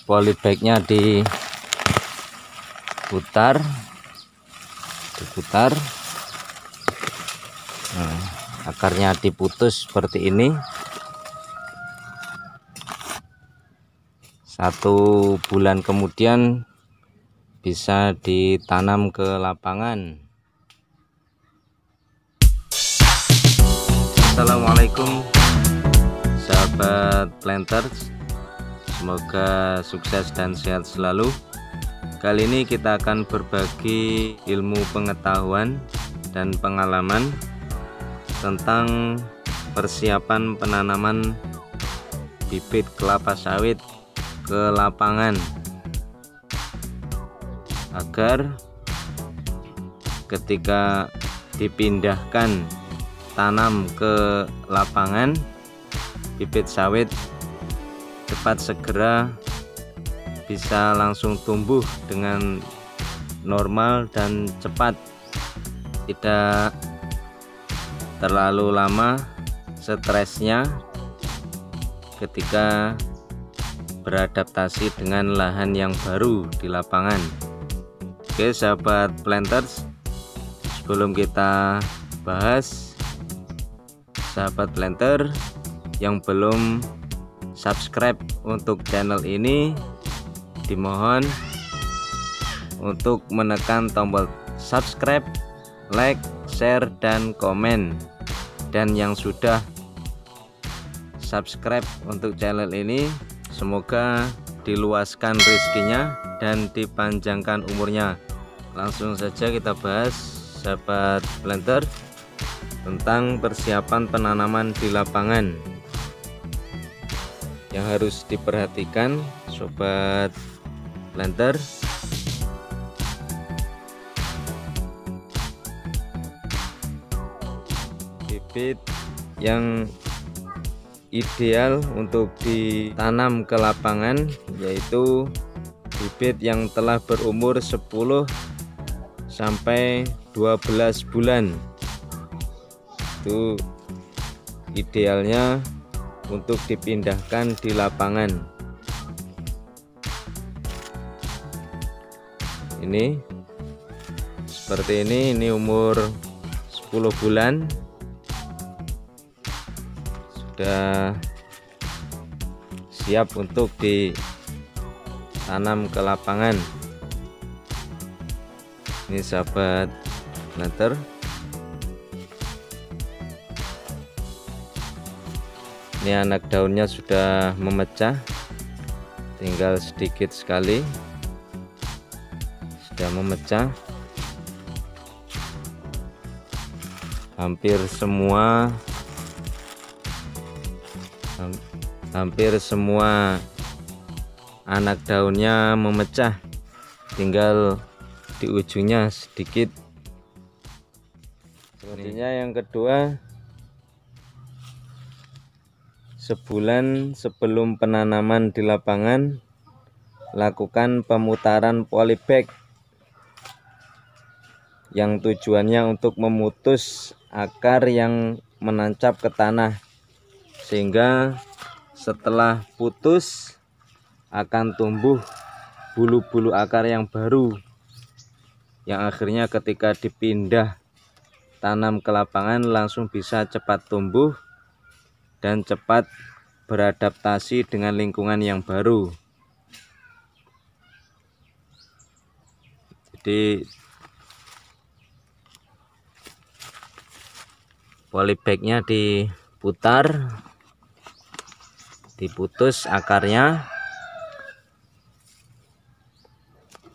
polybagnya diputar, nah, akarnya diputus seperti ini. 1 bulan kemudian bisa ditanam ke lapangan. Assalamualaikum sahabat planters, semoga sukses dan sehat selalu. Kali ini kita akan berbagi ilmu pengetahuan dan pengalaman tentang persiapan penanaman bibit kelapa sawit ke lapangan agar ketika dipindahkan tanam ke lapangan, bibit sawit cepat segera bisa langsung tumbuh dengan normal dan cepat, tidak terlalu lama stresnya ketika beradaptasi dengan lahan yang baru di lapangan. Oke sahabat planters, sebelum kita bahas, sahabat planter yang belum subscribe untuk channel ini dimohon untuk menekan tombol subscribe, like, share, dan komen. Dan yang sudah subscribe untuk channel ini, semoga diluaskan rezekinya dan dipanjangkan umurnya. Langsung saja kita bahas sahabat planter tentang persiapan penanaman di lapangan yang harus diperhatikan sobat planter. Bibit yang ideal untuk ditanam ke lapangan yaitu bibit yang telah berumur 10 sampai 12 bulan. Itu idealnya untuk dipindahkan di lapangan. Ini seperti ini umur 10 bulan, sudah siap untuk ditanam ke lapangan. Ini sahabat planter, ini anak daunnya sudah memecah, tinggal sedikit sekali sudah memecah. Hampir semua anak daunnya memecah, tinggal di ujungnya sedikit. Selanjutnya yang kedua, sebulan sebelum penanaman di lapangan lakukan pemutaran polybag yang tujuannya untuk memutus akar yang menancap ke tanah, sehingga setelah putus akan tumbuh bulu-bulu akar yang baru, yang akhirnya ketika dipindah tanam ke lapangan langsung bisa cepat tumbuh dan cepat beradaptasi dengan lingkungan yang baru. Jadi polybagnya diputar, diputus akarnya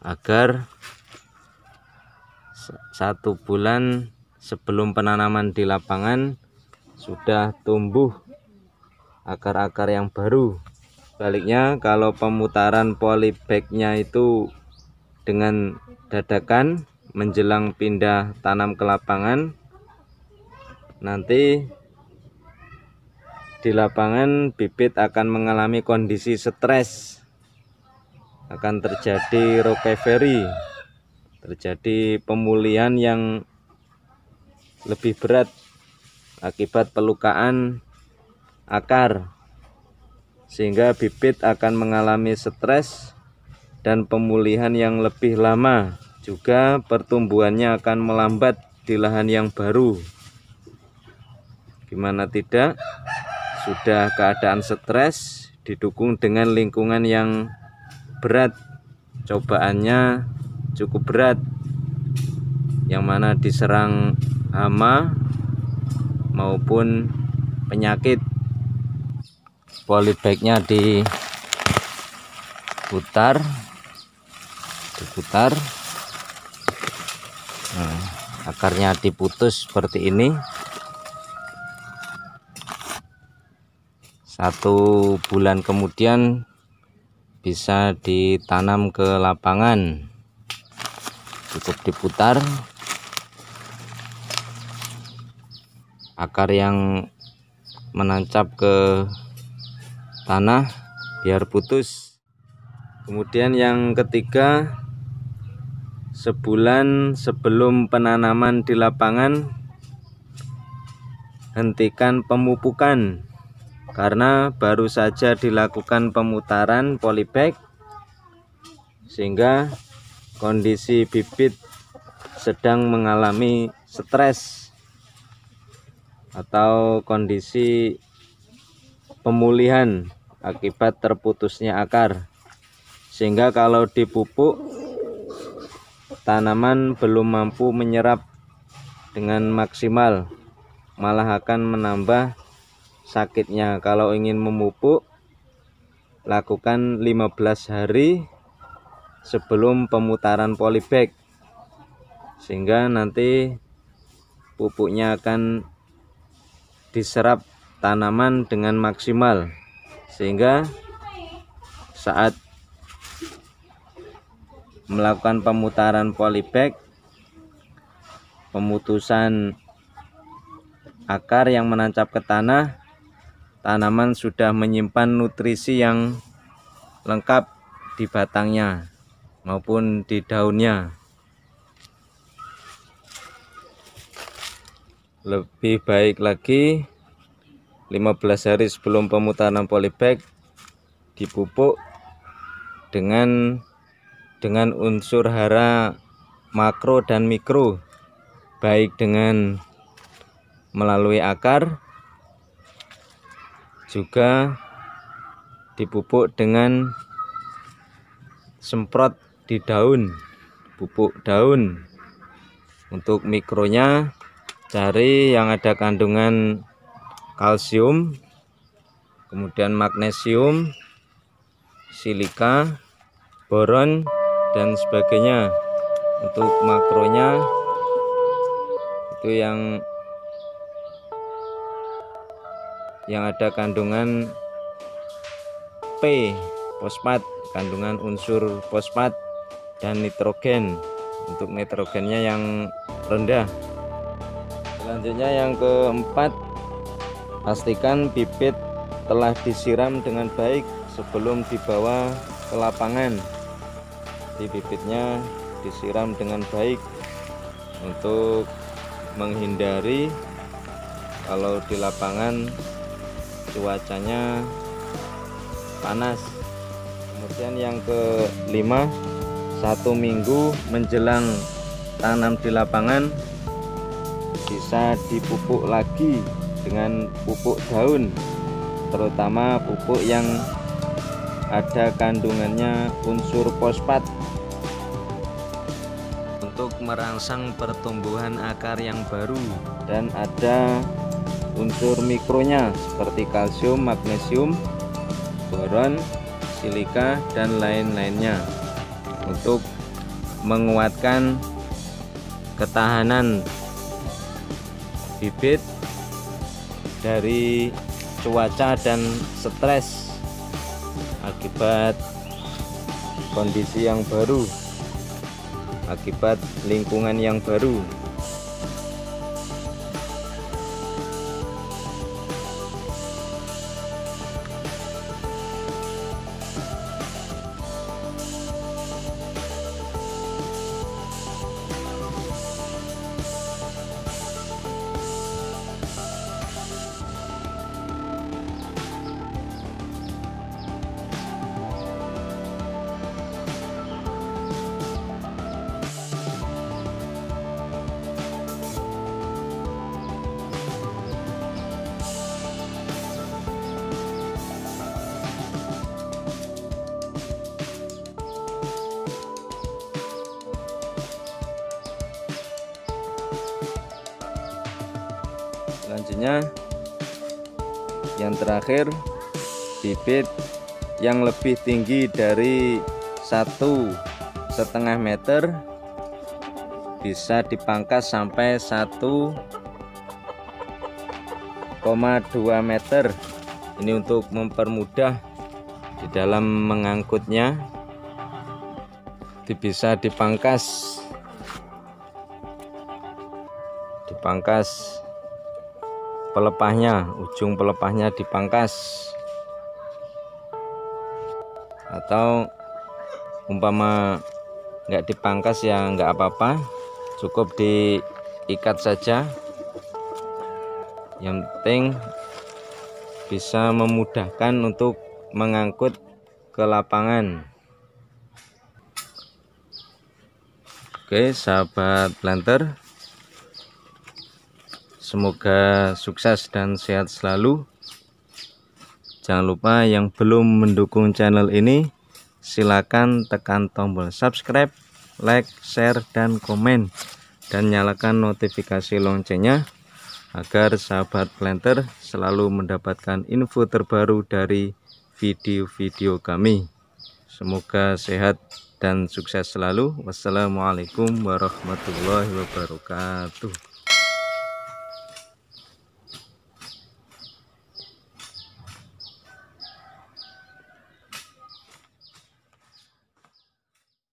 agar 1 bulan sebelum penanaman di lapangan sudah tumbuh akar-akar yang baru. Sebaliknya kalau pemutaran polybagnya itu dengan dadakan menjelang pindah tanam ke lapangan, nanti di lapangan bibit akan mengalami kondisi stres, akan terjadi recovery, terjadi pemulihan yang lebih berat akibat pelukaan akar, sehingga bibit akan mengalami stres dan pemulihan yang lebih lama. Juga pertumbuhannya akan melambat di lahan yang baru. Gimana tidak, sudah keadaan stres didukung dengan lingkungan yang berat, cobaannya cukup berat, yang mana diserang hama maupun penyakit. Polybagnya diputar, nah, akarnya diputus seperti ini. 1 bulan kemudian bisa ditanam ke lapangan. Cukup diputar, akar yang menancap ke tanah biar putus. Kemudian yang ketiga, sebulan sebelum penanaman di lapangan, hentikan pemupukan karena baru saja dilakukan pemutaran polybag, sehingga kondisi bibit sedang mengalami stres atau kondisi pemulihan akibat terputusnya akar, sehingga kalau dipupuk tanaman belum mampu menyerap dengan maksimal, malah akan menambah sakitnya. Kalau ingin memupuk, lakukan 15 hari sebelum pemutaran polybag, sehingga nanti pupuknya akan diserap tanaman dengan maksimal, sehingga saat melakukan pemutaran polybag, pemutusan akar yang menancap ke tanah, tanaman sudah menyimpan nutrisi yang lengkap di batangnya maupun di daunnya. Lebih baik lagi 15 hari sebelum pemutaran polybag dipupuk dengan unsur hara makro dan mikro, baik dengan melalui akar, juga dipupuk dengan semprot di daun, pupuk daun. Untuk mikronya cari yang ada kandungan kalsium, kemudian magnesium, silika, boron, dan sebagainya. Untuk makronya itu yang ada kandungan P, fosfat, kandungan unsur fosfat, dan nitrogen. Untuk nitrogennya yang rendah. Selanjutnya yang keempat, pastikan bibit telah disiram dengan baik sebelum dibawa ke lapangan. Di bibitnya disiram dengan baik untuk menghindari kalau di lapangan cuacanya panas. Kemudian yang kelima, 1 minggu menjelang tanam di lapangan bisa dipupuk lagi dengan pupuk daun, terutama pupuk yang ada kandungannya unsur fosfat, untuk merangsang pertumbuhan akar yang baru, dan ada unsur mikronya seperti kalsium, magnesium, boron, silika, dan lain-lainnya untuk menguatkan ketahanan bibit dari cuaca dan stres akibat kondisi yang baru, akibat lingkungan yang baru. Selanjutnya yang terakhir, bibit yang lebih tinggi dari 1,5 meter bisa dipangkas sampai 1,2 meter. Ini untuk mempermudah di dalam mengangkutnya, bisa dipangkas pelepahnya, ujung pelepahnya dipangkas, atau umpama nggak dipangkas ya nggak apa-apa, cukup diikat saja. Yang penting bisa memudahkan untuk mengangkut ke lapangan. Oke sahabat planter, semoga sukses dan sehat selalu. Jangan lupa yang belum mendukung channel ini, silakan tekan tombol subscribe, like, share, dan komen, dan nyalakan notifikasi loncengnya agar sahabat planter selalu mendapatkan info terbaru dari video-video kami. Semoga sehat dan sukses selalu. Wassalamualaikum warahmatullahi wabarakatuh.